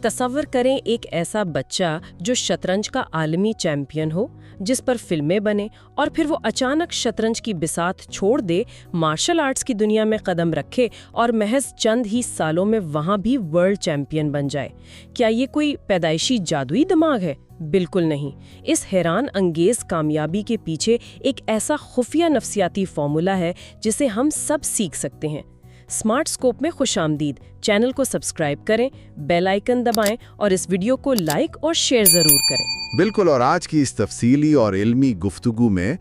تصور کریں ایک ایسا بچہ جو شطرنج کا عالمی چیمپئن ہو، جس پر فلمیں بنے، اور پھر وہ اچانک شطرنج کی بساط چھوڑ دے، مارشل آرٹس کی دنیا میں قدم رکھے اور محض چند ہی سالوں میں وہاں بھی ورلڈ چیمپئن بن جائے۔ کیا یہ کوئی پیدائشی جادوئی دماغ ہے؟ بالکل نہیں۔ اس حیران انگیز کامیابی کے پیچھے ایک ایسا خفیہ نفسیاتی فارمولا ہے جسے ہم سب سیکھ سکتے ہیں۔ سمارٹ اسکوپ میں خوش آمدید۔ چینل کو سبسکرائب کریں، بیل آئیکن دبائیں اور اس ویڈیو کو لائک اور شیئر ضرور کریں۔ بالکل، اور آج کی اس تفصیلی اور علمی گفتگو میں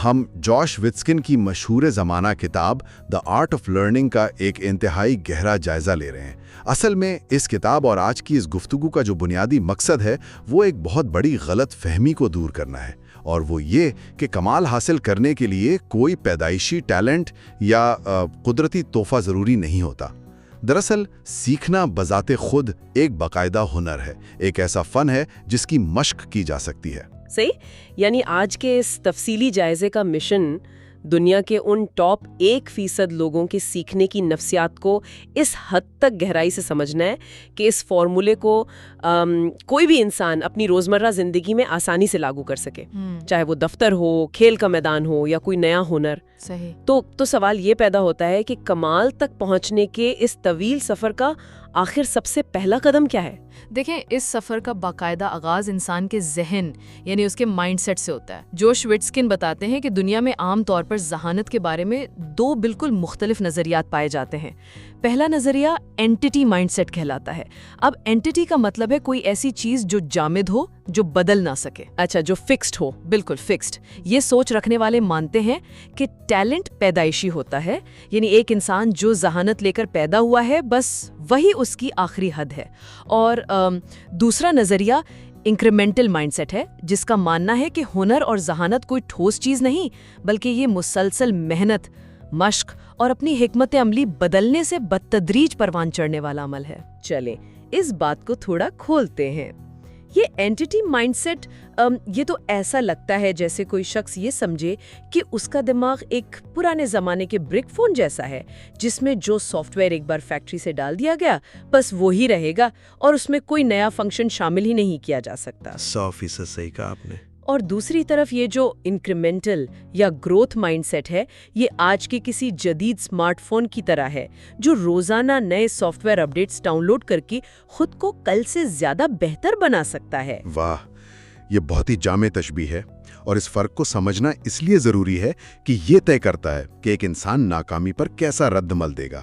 ہم جوش وٹسکن کی مشہور زمانہ کتاب دی آرٹ آف لرننگ کا ایک انتہائی گہرا جائزہ لے رہے ہیں۔ اصل میں اس کتاب اور آج کی اس گفتگو کا جو بنیادی مقصد ہے وہ ایک بہت بڑی غلط فہمی کو دور کرنا ہے، اور وہ یہ کہ کمال حاصل کرنے کے لیے کوئی پیدائشی ٹیلنٹ یا قدرتی تحفہ ضروری نہیں ہوتا۔ دراصل سیکھنا بذات خود ایک باقاعدہ ہنر ہے، ایک ایسا فن ہے جس کی مشق کی جا سکتی ہے۔ صحیح، یعنی آج کے اس تفصیلی جائزے کا مشن دنیا کے ان ٹاپ 1% لوگوں کے سیکھنے کی نفسیات کو اس حد تک گہرائی سے سمجھنا ہے کہ اس فارمولے کو کوئی بھی انسان اپنی روزمرہ زندگی میں آسانی سے لاگو کر سکے، چاہے وہ دفتر ہو، کھیل کا میدان ہو یا کوئی نیا ہنر۔ صحیح۔ تو سوال یہ پیدا ہوتا ہے کہ کمال تک پہنچنے کے اس طویل سفر کا آخر سب سے پہلا قدم کیا ہے؟ دیکھیں، اس سفر کا باقاعدہ آغاز انسان کے ذہن یعنی اس کے مائنڈ سیٹ سے ہوتا ہے۔ جوش وٹسکن بتاتے ہیں کہ دنیا میں عام طور پر ذہانت کے بارے میں 2 بالکل مختلف نظریات پائے جاتے ہیں۔ پہلا نظریہ اینٹیٹی مائنڈ سیٹ کہلاتا ہے۔ اب اینٹیٹی کا مطلب ہے کوئی ایسی چیز جو جامد ہو، جو بدل نہ سکے۔ اچھا، جو فکسڈ ہو۔ بالکل فکسڈ۔ یہ سوچ رکھنے والے مانتے ہیں کہ ٹیلنٹ پیدائشی ہوتا ہے، یعنی ایک انسان جو ذہانت لے کر پیدا ہوا ہے بس وہی اس کی آخری حد ہے۔ اور دوسرا نظریہ انکریمنٹل مائنڈ سیٹ ہے، جس کا ماننا ہے کہ ہنر اور ذہانت کوئی ٹھوس چیز نہیں، بلکہ یہ مسلسل محنت، مشق اور اپنی حکمت عملی بدلنے سے بتدریج پروان چڑھنے والا عمل ہے۔ چلیں اس بات کو تھوڑا کھولتے ہیں۔ یہ اینٹیٹی مائنڈ سیٹ، یہ تو ایسا لگتا ہے جیسے کوئی شخص یہ سمجھے کہ اس کا دماغ ایک پرانے زمانے کے برک فون جیسا ہے، جس میں جو سافٹ ویئر ایک بار فیکٹری سے ڈال دیا گیا بس وہی رہے گا اور اس میں کوئی نیا فنکشن شامل ہی نہیں کیا جا سکتا۔ 100% صحیح کہا آپ نے۔ اور دوسری طرف یہ جو انکریمنٹل یا گروتھ مائنڈ سیٹ ہے، یہ آج کے کسی جدید سمارٹ فون کی طرح ہے، جو روزانہ نئے software updates download کر کے خود کو کل سے زیادہ بہتر بنا سکتا ہے۔ واہ، یہ بہت ہی جامع تشبیہ ہے، اور اس فرق کو سمجھنا اس لیے ضروری ہے کہ یہ طے کرتا ہے کہ ایک انسان ناکامی پر کیسا رد عمل دے گا۔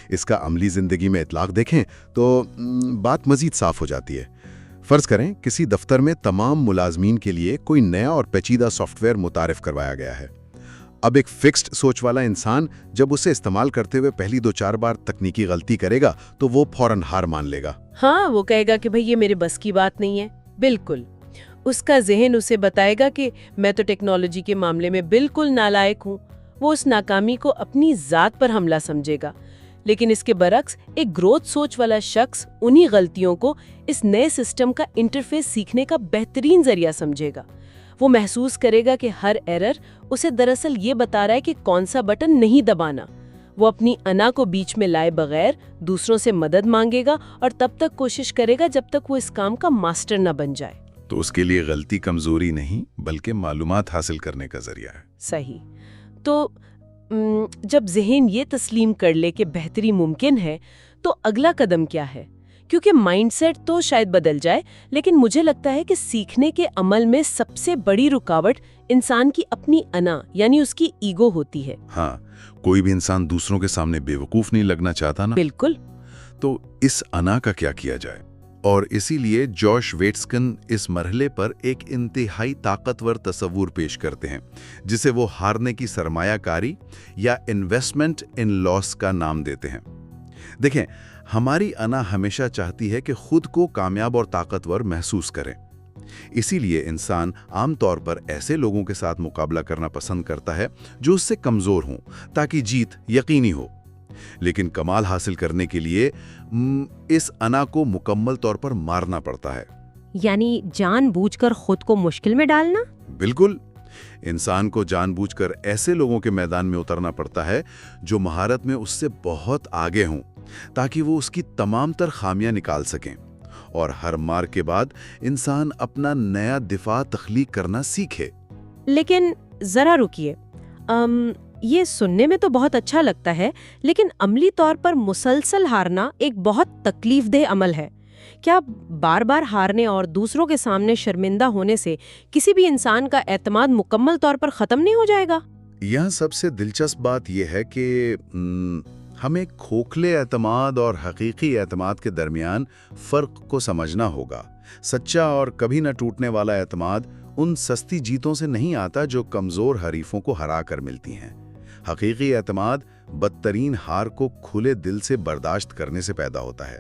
اس کا عملی زندگی میں اطلاق دیکھیں تو بات مزید صاف ہو جاتی ہے۔ فرض کریں کسی دفتر میں تمام ملازمین کے لیے کوئی نیا اور پیچیدہ سافٹ ویئر متعارف کروایا گیا ہے۔ اب ایک فکسڈ سوچ والا انسان جب اسے استعمال کرتے ہوئے پہلی 2-4 بار تکنیکی غلطی کرے گا تو وہ فوراً ہار مان لے گا۔ ہاں، وہ کہے گا کہ بھئی یہ میرے بس کی بات نہیں ہے۔ بالکل، اس کا ذہن اسے بتائے گا کہ میں تو ٹیکنالوجی کے معاملے میں بالکل نالائق ہوں۔ وہ اس ناکامی کو اپنی ذات پر حملہ سمجھے گا۔ لیکن اس کے برعکس ایک گروتھ سوچ والا شخص انہی غلطیوں کو اس نئے سسٹم کا انٹرفیس سیکھنے کا بہترین ذریعہ سمجھے گا۔ وہ محسوس کرے گا کہ ہر ایرر اسے دراصل یہ بتا رہا ہے کہ کون سا بٹن نہیں دبانا۔ وہ اپنی انا کو بیچ میں لائے بغیر دوسروں سے مدد مانگے گا اور تب تک کوشش کرے گا جب تک وہ اس کام کا ماسٹر نہ بن جائے۔ تو اس کے لیے غلطی کمزوری نہیں بلکہ معلومات حاصل کرنے کا ذریعہ ہے۔ صحیح۔ تو جب ذہن یہ تسلیم کر لے کہ بہتری ممکن ہے تو اگلا قدم کیا ہے؟ کیونکہ مائنڈ سیٹ تو شاید بدل جائے، لیکن مجھے لگتا ہے کہ سیکھنے کے عمل میں سب سے بڑی رکاوٹ انسان کی اپنی انا یعنی اس کی ایگو ہوتی ہے۔ ہاں، کوئی بھی انسان دوسروں کے سامنے بے وقوف نہیں لگنا چاہتا نا۔ بالکل۔ تو اس انا کا کیا کیا جائے؟ اور اسی لیے جوش وٹسکن اس مرحلے پر ایک انتہائی طاقتور تصور پیش کرتے ہیں، جسے وہ ہارنے کی سرمایہ کاری یا انویسٹمنٹ ان لاس کا نام دیتے ہیں۔ دیکھیں، ہماری انا ہمیشہ چاہتی ہے کہ خود کو کامیاب اور طاقتور محسوس کریں۔ اسی لیے انسان عام طور پر ایسے لوگوں کے ساتھ مقابلہ کرنا پسند کرتا ہے جو اس سے کمزور ہوں، تاکہ جیت یقینی ہو۔ لیکن کمال حاصل کرنے کے لیے اس انا کو مکمل طور پر مارنا پڑتا ہے۔ یعنی جان بوجھ کر خود کو مشکل میں ڈالنا؟ بالکل، انسان کو جان بوجھ کر ایسے لوگوں کے میدان میں اترنا پڑتا ہے جو مہارت میں اس سے بہت آگے ہوں، تاکہ وہ اس کی تمام تر خامیاں نکال سکیں۔ اور ہر مار کے بعد انسان اپنا نیا دفاع تخلیق کرنا سیکھے۔ لیکن ذرا رکیے، یہ سننے میں تو بہت اچھا لگتا ہے، لیکن عملی طور پر مسلسل ہارنا ایک بہت تکلیف دہ عمل ہے۔ کیا بار بار ہارنے اور دوسروں کے سامنے شرمندہ ہونے سے کسی بھی انسان کا اعتماد مکمل طور پر ختم نہیں ہو جائے گا؟ یہاں سب سے دلچسپ بات یہ ہے کہ ہمیں کھوکھلے اعتماد اور حقیقی اعتماد کے درمیان فرق کو سمجھنا ہوگا۔ سچا اور کبھی نہ ٹوٹنے والا اعتماد ان سستی جیتوں سے نہیں آتا جو کمزور حریفوں کو ہرا کر ملتی ہیں۔ حقیقی اعتماد بدترین ہار کو کھلے دل سے برداشت کرنے سے پیدا ہوتا ہے۔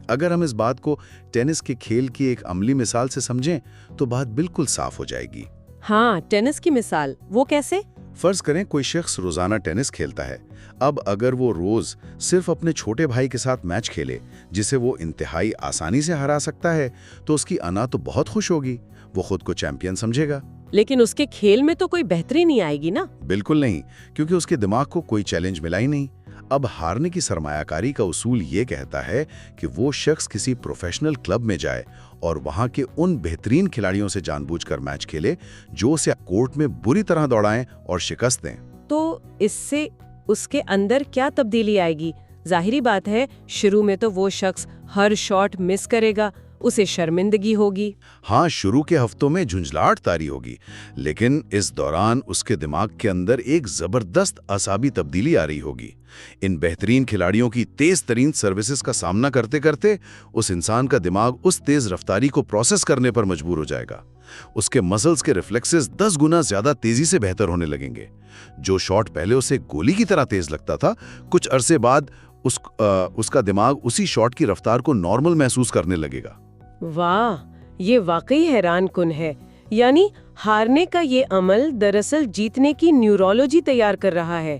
اگر ہم اس بات کو ٹینس کے کھیل کی ایک عملی مثال سے سمجھیں تو بات بالکل صاف ہو جائے گی۔ ہاں، ٹینس کی مثال، وہ کیسے؟ فرض کریں کوئی شخص روزانہ ٹینس کھیلتا ہے۔ اب اگر وہ روز صرف اپنے چھوٹے بھائی کے ساتھ میچ کھیلے جسے وہ انتہائی آسانی سے ہرا سکتا ہے تو اس کی انا تو بہت خوش ہوگی، وہ خود کو چیمپئن سمجھے گا۔ لیکن اس کے کھیل میں تو کوئی بہتری نہیں آئے گی نا؟ بالکل نہیں، کیونکہ اس کے دماغ کو کوئی چیلنج ملا ہی نہیں۔ اب ہارنے کی سرمایہ کاری کا اصول یہ کہتا ہے کہ وہ شخص کسی پروفیشنل کلب میں جائے اور وہاں کے ان بہترین کھلاڑیوں سے جان بوجھ کر میچ کھیلے جو اسے کورٹ میں بری طرح دوڑائیں اور شکست دیں۔ تو اس سے اس کے اندر کیا تبدیلی آئے گی؟ ظاہری بات ہے، شروع میں تو وہ شخص ہر شاٹ مس کرے گا، اسے شرمندگی ہوگی۔ ہاں، شروع کے ہفتوں میں جھنجھلاہٹ طاری ہوگی، لیکن اس دوران اس کے دماغ کے اندر ایک زبردست اعصابی تبدیلی آ رہی ہوگی۔ ان بہترین کھلاڑیوں کی تیز ترین سروسز کا سامنا کرتے کرتے اس انسان کا دماغ اس تیز رفتاری کو پروسیس کرنے پر مجبور ہو جائے گا۔ اس کے مسلز کے ریفلیکسز 10 گنا زیادہ تیزی سے بہتر ہونے لگیں گے۔ جو شاٹ پہلے اسے گولی کی طرح تیز لگتا تھا، کچھ عرصے بعد اس کا دماغ اسی شاٹ کی رفتار کو نارمل محسوس کرنے لگے گا۔ واہ، یہ واقعی حیران کن ہے۔ یعنی ہارنے کا یہ عمل دراصل جیتنے کی نیورولوجی تیار کر رہا ہے۔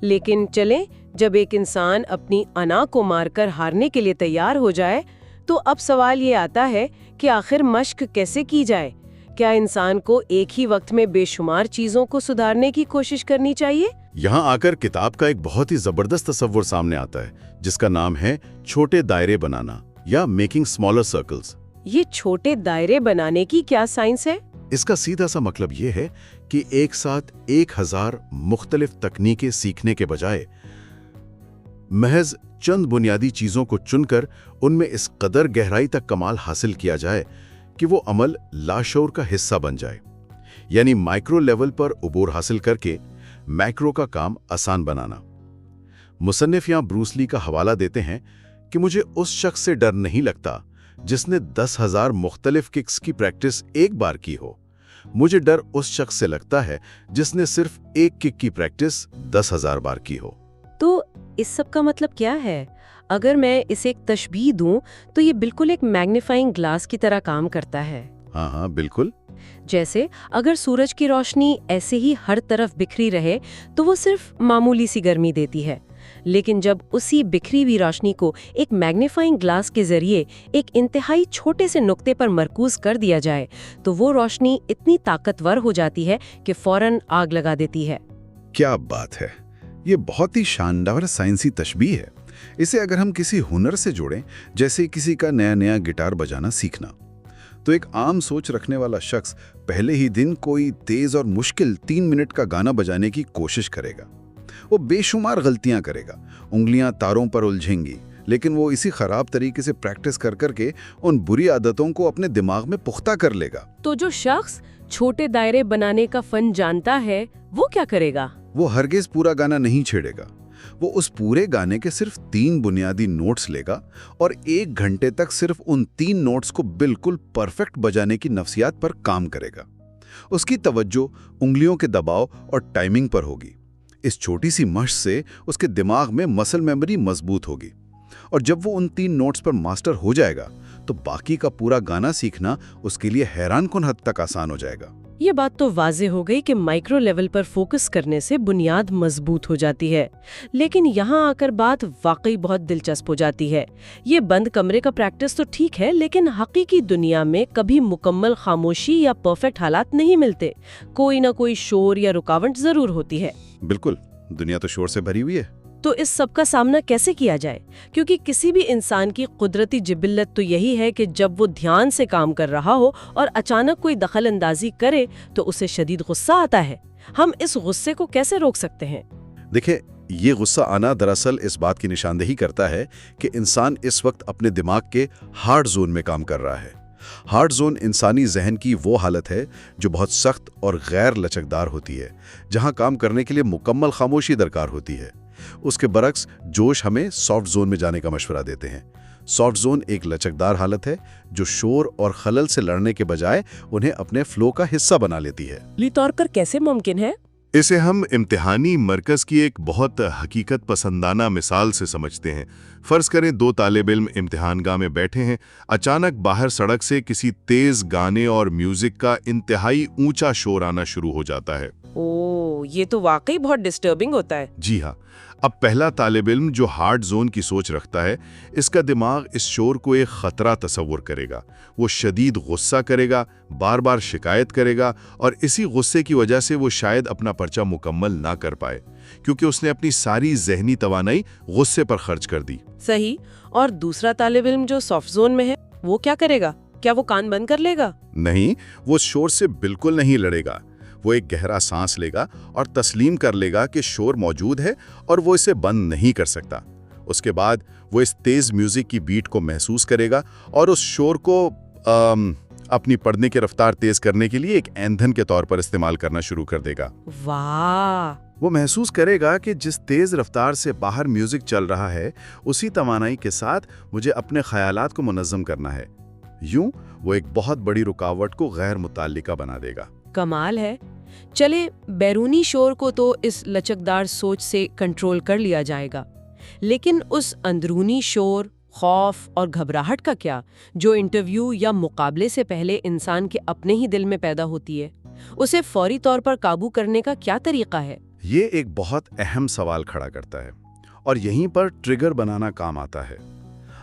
لیکن چلیں، جب ایک انسان اپنی انا کو مار کر ہارنے کے لیے تیار ہو جائے تو اب سوال یہ آتا ہے کہ آخر مشق کیسے کی جائے؟ کیا انسان کو ایک ہی وقت میں بے شمار چیزوں کو سدھارنے کی کوشش کرنی چاہیے؟ یہاں آ کر کتاب کا ایک بہت ہی زبردست تصور سامنے آتا ہے جس کا نام ہے چھوٹے دائرے بنانا یا میکنگ اسمالر سرکلز۔ یہ چھوٹے دائرے بنانے کی کیا سائنس ہے؟ اس کا سیدھا سا مطلب یہ ہے کہ ایک ساتھ 1000 مختلف تکنیکیں سیکھنے کے بجائے محض چند بنیادی چیزوں کو چن کر ان میں اس قدر گہرائی تک کمال حاصل کیا جائے کہ وہ عمل لاشعور کا حصہ بن جائے۔ یعنی مائکرو لیول پر عبور حاصل کر کے میکرو کا کام آسان بنانا۔ مصنف یہاں بروس لی کا حوالہ دیتے ہیں کہ مجھے اس شخص سے ڈر نہیں لگتا جس نے 10,000 مختلف ککس کی پریکٹس ایک بار کی ہو۔ مجھے ڈر اس شخص سے لگتا ہے جس نے صرف ایک کک کی پریکٹس 10,000 بار کی ہو۔ تو اس سب کا مطلب کیا ہے؟ اگر میں اسے ایک تشبیہ دوں تو یہ بالکل ایک میگنیفائنگ گلاس کی طرح کام کرتا ہے۔ ہاں بالکل۔ جیسے اگر سورج کی روشنی ایسے ہی ہر طرف بکھری رہے تو وہ صرف معمولی سی گرمی دیتی ہے، لیکن جب اسی بکھری ہوئی روشنی کو ایک میگنیفائنگ گلاس کے ذریعے ایک انتہائی چھوٹے سے نقطے پر مرکوز کر دیا جائے تو وہ روشنی اتنی طاقتور ہو جاتی ہے کہ فوراً آگ لگا دیتی ہے۔ کیا بات ہے! یہ بہت ہی شاندار سائنسی تشبیہ ہے۔ اسے اگر ہم کسی ہنر سے جوڑیں، جیسے کسی کا نیا گٹار بجانا سیکھنا، تو ایک عام سوچ رکھنے والا شخص پہلے ہی دن کوئی تیز اور مشکل 3 منٹ کا گانا بجانے کی کوشش کرے گا۔ وہ بے شمار غلطیاں کرے گا، انگلیاں تاروں پر الجھیں گی، لیکن وہ اسی خراب طریقے سے پریکٹس کر کے ان بری عادتوں کو اپنے دماغ میں پختہ کر لے گا۔ تو جو شخص چھوٹے دائرے بنانے کا فن جانتا ہے وہ کیا کرے گا؟ وہ ہرگز پورا گانا نہیں چھیڑے گا۔ وہ اس پورے گانے کے صرف 3 بنیادی نوٹس لے گا اور 1 گھنٹے تک صرف ان 3 نوٹس کو بالکل پرفیکٹ بجانے کی نفسیات پر کام کرے گا۔ اس کی توجہ انگلیوں کے دباؤ اور ٹائمنگ پر ہوگی۔ اس چھوٹی سی مشق سے اس کے دماغ میں مسل میموری مضبوط ہوگی، اور جب وہ ان 3 نوٹس پر ماسٹر ہو جائے گا تو باقی کا پورا گانا سیکھنا اس کے لیے حیران کن حد تک آسان ہو جائے گا۔ یہ بات تو واضح ہو گئی کہ مائکرو لیول پر فوکس کرنے سے بنیاد مضبوط ہو جاتی ہے، لیکن یہاں آ کر بات واقعی بہت دلچسپ ہو جاتی ہے۔ یہ بند کمرے کا پریکٹس تو ٹھیک ہے، لیکن حقیقی دنیا میں کبھی مکمل خاموشی یا پرفیکٹ حالات نہیں ملتے۔ کوئی نہ کوئی شور یا رکاوٹ ضرور ہوتی ہے۔ بالکل، دنیا تو شور سے بھری ہوئی ہے۔ تو اس سب کا سامنا کیسے کیا جائے؟ کیونکہ کسی بھی انسان کی قدرتی جبلت تو یہی ہے کہ جب وہ دھیان سے کام کر رہا ہو اور اچانک کوئی دخل اندازی کرے تو اسے شدید غصہ آتا ہے۔ ہم اس غصے کو کیسے روک سکتے ہیں؟ دیکھیں، یہ غصہ آنا دراصل اس بات کی نشاندہی کرتا ہے کہ انسان اس وقت اپنے دماغ کے ہارڈ زون میں کام کر رہا ہے۔ ہارڈ زون انسانی ذہن کی وہ حالت ہے جو بہت سخت اور غیر لچکدار ہوتی ہے، جہاں کام کرنے کے لیے مکمل خاموشی درکار ہوتی ہے۔ اس کے برعکس جوش ہمیں سافٹ زون میں جانے کا مشورہ دیتے ہیں۔ سافٹ زون ایک لچکدار حالت ہے جو شور اور خلل سے لڑنے کے بجائے انہیں اپنے فلو کا حصہ بنا لیتی ہے۔ لی طور پر کیسے ممکن ہے؟ اسے ہم امتحانی مرکز کی ایک بہت حقیقت پسندانہ مثال سے سمجھتے ہیں۔ فرض کریں 2 طالب علم امتحان گاہ میں بیٹھے ہیں، اچانک باہر سڑک سے کسی تیز گانے اور میوزک کا انتہائی اونچا شور آنا شروع ہو جاتا ہے۔ یہ تو واقعی بہت ڈسٹربنگ ہوتا ہے۔ جی ہاں، اب پہلا طالب علم جو ہارڈ زون کی سوچ رکھتا ہے، اس کا دماغ اس شور کو ایک خطرہ تصور کرے گا۔ وہ شدید غصہ کرے گا، بار بار شکایت کرے گا، اور اسی غصے کی وجہ سے وہ شاید اپنا پرچہ مکمل نہ کر پائے، کیونکہ اس نے اپنی ساری ذہنی توانائی غصے پر خرچ کر دی۔ صحیح۔ اور دوسرا طالب علم جو سافٹ زون میں ہے، وہ کیا کرے گا؟ کیا وہ کان بند کر لے گا؟ نہیں، وہ شور سے بالکل نہیں لڑے گا۔ وہ ایک گہرا سانس لے گا اور تسلیم کر لے گا کہ شور موجود ہے اور وہ اسے بند نہیں کر سکتا۔ اس کے بعد وہ اس تیز میوزک کی بیٹ کو محسوس کرے گا اور اس شور کو اپنی پڑھنے کی رفتار تیز کرنے کے لیے ایک ایندھن کے طور پر استعمال کرنا شروع کر دے گا۔ واہ! وہ محسوس کرے گا کہ جس تیز رفتار سے باہر میوزک چل رہا ہے، اسی توانائی کے ساتھ مجھے اپنے خیالات کو منظم کرنا ہے۔ یوں وہ ایک بہت بڑی رکاوٹ کو غیر متعلقہ بنا دے گا۔ کمال ہے۔ چلے، بیرونی شور کو تو اس لچکدار سوچ سے کنٹرول کر لیا جائے گا، لیکن اس اندرونی شور، خوف اور گھبراہٹ کا کیا، جو انٹرویو یا مقابلے سے پہلے انسان کے اپنے ہی دل میں پیدا ہوتی ہے؟ اسے فوری طور پر قابو کرنے کا کیا طریقہ ہے؟ یہ ایک بہت اہم سوال کھڑا کرتا ہے، اور یہیں پر ٹریگر بنانا کام آتا ہے۔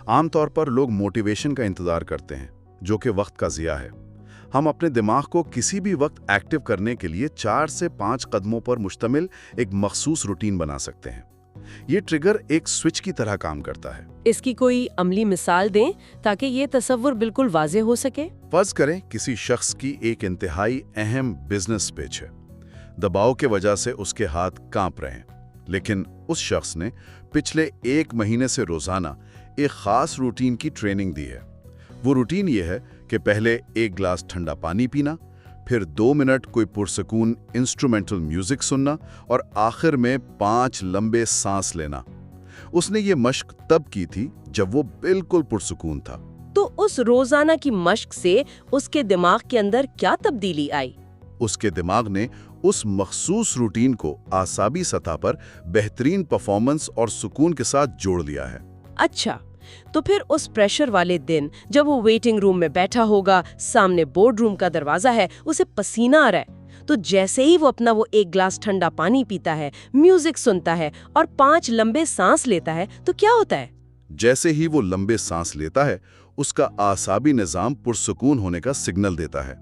عام طور پر لوگ موٹیویشن کا انتظار کرتے ہیں، جو کہ وقت کا ضیاع ہے۔ ہم اپنے دماغ کو کسی بھی وقت ایکٹیو کرنے کے لیے 4 سے 5 قدموں پر مشتمل ایک مخصوص روٹین بنا سکتے ہیں۔ یہ ٹریگر ایک سوئچ کی طرح کام کرتا ہے۔ اس کی کوئی عملی مثال دیں تاکہ یہ تصور بالکل واضح ہو سکے۔ فرض کریں کسی شخص کی ایک انتہائی اہم بزنس پیچ ہے۔ دباؤ کی وجہ سے اس کے ہاتھ کانپ رہے ہیں، لیکن اس شخص نے پچھلے 1 مہینے سے روزانہ ایک خاص روٹین کی ٹریننگ دی ہے۔ وہ روٹین یہ ہے کہ پہلے 1 گلاس ٹھنڈا پانی پینا، پھر 2 منٹ کوئی پرسکون انسٹرومنٹل میوزک سننا، اور آخر میں 5 لمبے سانس لینا۔ اس نے یہ مشق تب کی تھی جب وہ بالکل پرسکون تھا۔ تو اس روزانہ کی مشق سے اس کے دماغ کے اندر کیا تبدیلی آئی؟ اس کے دماغ نے اس مخصوص روٹین کو اعصابی سطح پر بہترین پرفارمنس اور سکون کے ساتھ جوڑ لیا ہے۔ اچھا، تو پھر اس پریشر والے دن جب وہ ویٹنگ روم میں بیٹھا ہوگا، سامنے بورڈ روم کا دروازہ ہے، اسے پسینہ آ رہا ہے، تو جیسے ہی وہ اپنا 1 گلاس ٹھنڈا پانی پیتا ہے، میوزک سنتا ہے اور 5 لمبے سانس لیتا ہے، تو کیا ہوتا ہے؟ جیسے ہی وہ لمبے سانس لیتا ہے، اس کا اعصابی نظام پرسکون ہونے کا سگنل دیتا ہے،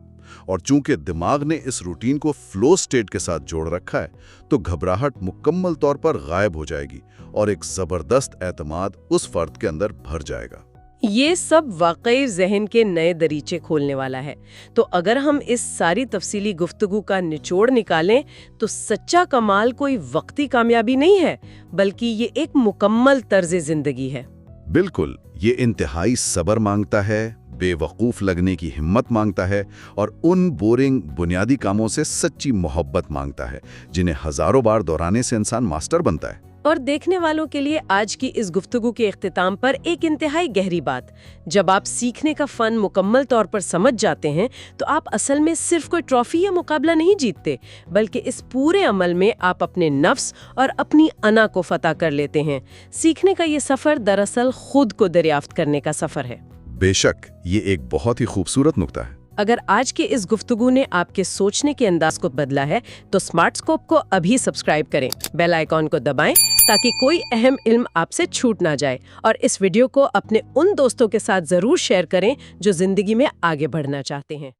اور چونکہ دماغ نے اس روٹین کو فلو سٹیٹ کے ساتھ جوڑ رکھا ہے، تو گھبراہٹ مکمل طور پر غائب ہو جائے گی اور ایک زبردست اعتماد اس فرد کے اندر بھر جائے گا۔ یہ سب واقعی ذہن کے نئے دریچے کھولنے والا ہے۔ تو اگر ہم اس ساری تفصیلی گفتگو کا نچوڑ نکالیں تو سچا کمال کوئی وقتی کامیابی نہیں ہے، بلکہ یہ ایک مکمل طرز زندگی ہے۔ بالکل، یہ انتہائی صبر مانگتا ہے، بے وقوف لگنے کی ہمت مانگتا ہے، اور ان بورنگ بنیادی کاموں سے سچی محبت مانگتا ہے جنہیں ہزاروں بار دہرانے سے انسان ماسٹر بنتا ہے۔ اور دیکھنے والوں کے لیے آج کی اس گفتگو کے اختتام پر ایک انتہائی گہری بات، جب آپ سیکھنے کا فن مکمل طور پر سمجھ جاتے ہیں تو آپ اصل میں صرف کوئی ٹرافی یا مقابلہ نہیں جیتتے، بلکہ اس پورے عمل میں آپ اپنے نفس اور اپنی انا کو فتح کر لیتے ہیں۔ سیکھنے کا یہ سفر دراصل خود کو دریافت کرنے کا سفر ہے۔ بے شک، یہ ایک بہت ہی خوبصورت نقطہ ہے۔ اگر آج کی اس گفتگو نے آپ کے سوچنے کے انداز کو بدلا ہے تو سمارٹ اسکوپ کو ابھی سبسکرائب کریں، بیل آئیکن کو دبائیں تاکہ کوئی اہم علم آپ سے چھوٹ نہ جائے، اور اس ویڈیو کو اپنے ان دوستوں کے ساتھ ضرور شیئر کریں جو زندگی میں آگے بڑھنا چاہتے ہیں۔